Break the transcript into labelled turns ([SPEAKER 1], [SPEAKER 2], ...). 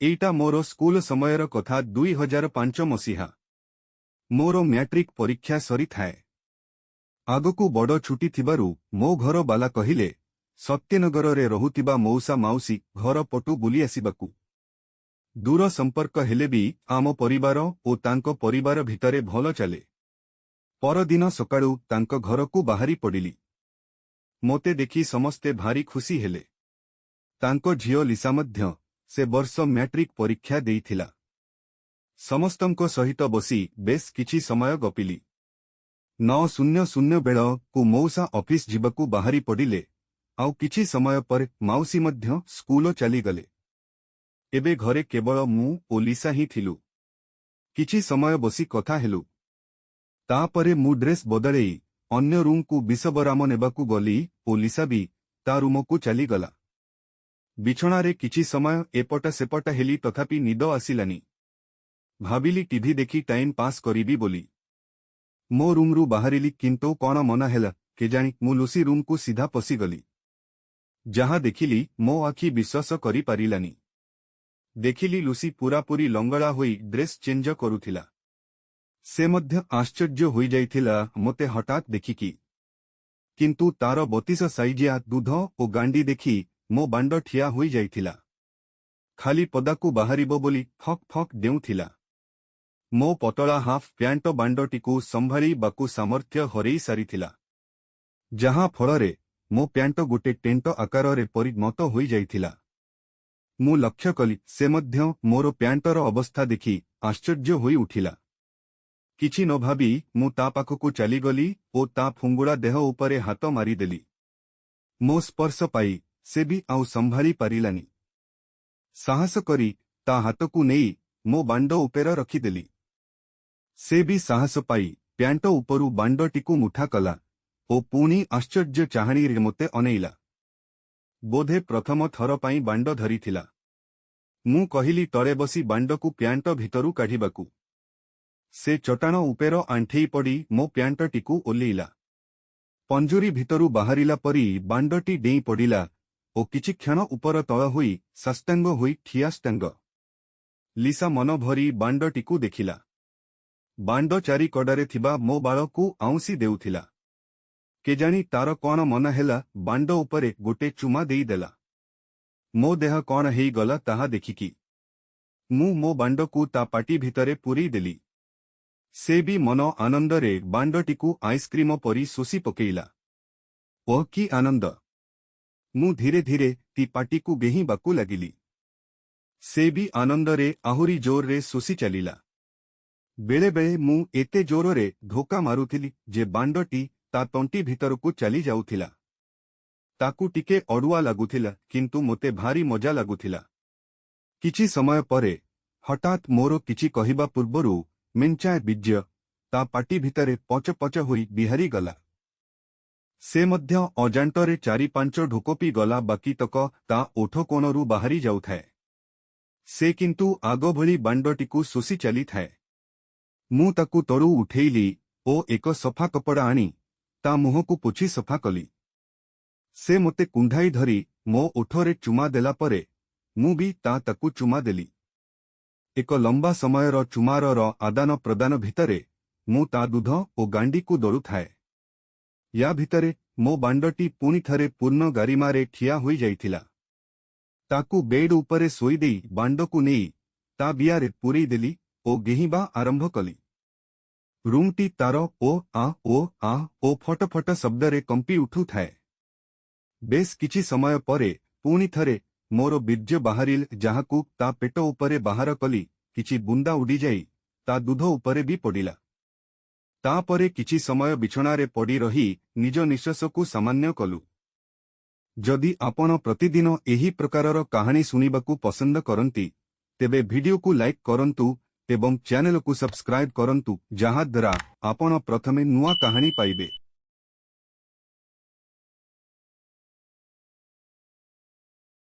[SPEAKER 1] एइटा मोर school समयर कथा 2005 मसीहा। मोर मैट्रिक परीक्षा सरी थाए। आगकू बड़ छुट्टी थिबारु मो घर बाला कहिले सत्यनगर रे रहुतिबा मौसा माउसी घर पटु बुली आसिबाकू। दूर संपर्क हेले भी आम परिवार ओ तांको परिवार भितरे भल चले। परदिन सकाळू तांको घरकू बाहरी पड़िली। मोते देखि समस्ते भारी खुशी हेले। तांको झियो लिसा मध्य से वर्ष मैट्रिक परीक्षा देइथिला। समस्तंको सहित बसी बेस किछि समय गपिली। 9:00 बेल को मौसा ऑफिस जिबाकू बाहरी पड़िले। आउ किछि समय पर माउसी मध्य स्कूल चली गले। एबे घरे केवल मु ओ लिसा ही थिलु। किछि समय बसी कथा हेलु। तापरे मु ड्रेस बदलेई अन्य रूम को विषबराम नेबाकू गली ओ लिसा भी ता रूमकू चली गला। बिछणारे किछि समय एपटा सेपटा हेली तथापि निद आसिलानी। भाबिली टीवी देखी टाइम पास करीबी बोली। मो रूमरू बाहरिली किंतु कौन मना हेला केजाणी मु लुसी रूम को सीधा पशिगली। जहाँ देखिली मो आखि विश्वास करी पारिलानी। देखिली लुसी पूरापूरी लंगड़ा होई ड्रेस चेंज करुथिला। से मध्य आश्चर्य होई जाइथिला मोते हठात देखिकी। किंतु तार 32 साइजिया दूध ओ गांडी देखी मो बांड ठिया होई जाइथिला। खाली पदाकू बाहरिबो बोली फक फक देउथिला। मो पतला हाफ प्यांट बांडटीकू संभाली बाकू सामर्थ्य हरेई सारिथिला। जहाँ फଳରେ मो प्यांट गोटे टेंट आकाररे परिणत होई जाइथिला। मु लक्ष्य कली से मध्य मोर प्यांटर अवस्था देखि आश्चर्य होई उठिला। किछि न भाबी मु ता पाखकू चलीगली ओ ता फुंगुड़ा देह उपरे हाथ मारिदेली। मो स्पर्श पाई से भी आउ संभाली पारिलानी। साहस करी ता हाथकू नेई मो बांड उपेर रखिदेली। से भी साहस पाई प्यांट उपरु बांडटीकू मुठा कला ओ पुणी आश्चर्य चाहाणी रे मोते अनेइला। बोधे प्रथम थर पाई बांड धरिथिला। मु कहिली तळे बसी बांडकू प्यांट भितरु काढिबाकू। से चटाण उपेर आंठेई पड़ी मो प्यांटटीकू ओल्लेइला। पंजुरी भितरु बाहरिला परी बांडटी डेई पड़िला ओ किछि क्षण उपर तळ होई साष्टांग होई ठियाष्टांग। लिसा मन भरी बांडटीकू देखिला। बांड चारि कड़ारे थिबा मो बाळकू आउंसी देउथिला। केजाणी तार कौन मन हेला बांड उपरे गोटे चुमा देई देला। मो देह कौन हेई गला ताहा देखिकी मु मो बांडकू ता पाटी भितरे पुरी देली। से भी मन आनंदरे बांडटीकू आइसक्रीम परी शोषी पकेइला। ओह कि आनंद! मु धीरे धीरे ती पाटीकू गेही बाकू लागिली। से भी आनंदरे आहुरी जोर शोषी चलिला। बेले बेले मु एते जोररे धोका मारुथिली जे बांडटी ता तंटी भितरकू चली जाउथिला। ताकू टिके अड़ुआ लागुथिला किंतु मोते भारी मजा लागुथिला। किछि समय परे हठात मोर किछि कहिबा पूर्वरु मेंचाए बीज्य ता पाटी भितरे पच पच होई बिहारी गला। से मध्य अजांटरे 4-5 ढोकोपी गला बाकी तक ता ओठ कोणरू बाहरी जाउथाए। से किंतु आगो भली बांडटीकू शोषी चली थाए। मु ताकू तळू उठेइली ओ एक सफा कपड़ा आनी ता मुहकू पोछि सफा कली। से मोते कुंढाई धरी मो ओठरे चुमा देला परे मु भी ताकू चुमा देली। एक लंबा समयर चुमारर आदान प्रदान भितरे मु ता दूध ओ गांडीकू दळुथाए। या भितरे मो बांडटी पुणी थरे पूर्ण गारिमारे ठिया होई जाइथिला। ताकू बेड उपरे सोई देई बांडकू नेई ता बियारे पुरेई देली ओ गेहिबा आरंभ कली। रूमटी तार ओ आ ओ फटफट शब्दरे कंपी उठू थाए। बेस किछि समय परे पुणी थरे मोर बीर्य बाहरिल जहाकू ता पेट उपरे बाहर कली किछि बुंदा उड़ी जाई ता दूध उपरे भी पड़िला। तापरे किछि समय बिछणारे पड़ी रही निज निश्वासकू सामान्य कलु। जदि आपण प्रतिदिन एही प्रकारर कहानी सुनिबाकू पसंद करंती तेबे वीडियो को लाइक करंतु एवं चैनल को सब्सक्राइब करंतु जहाँ द्वारा आपण प्रथमे नुआ कहानी पाइबे।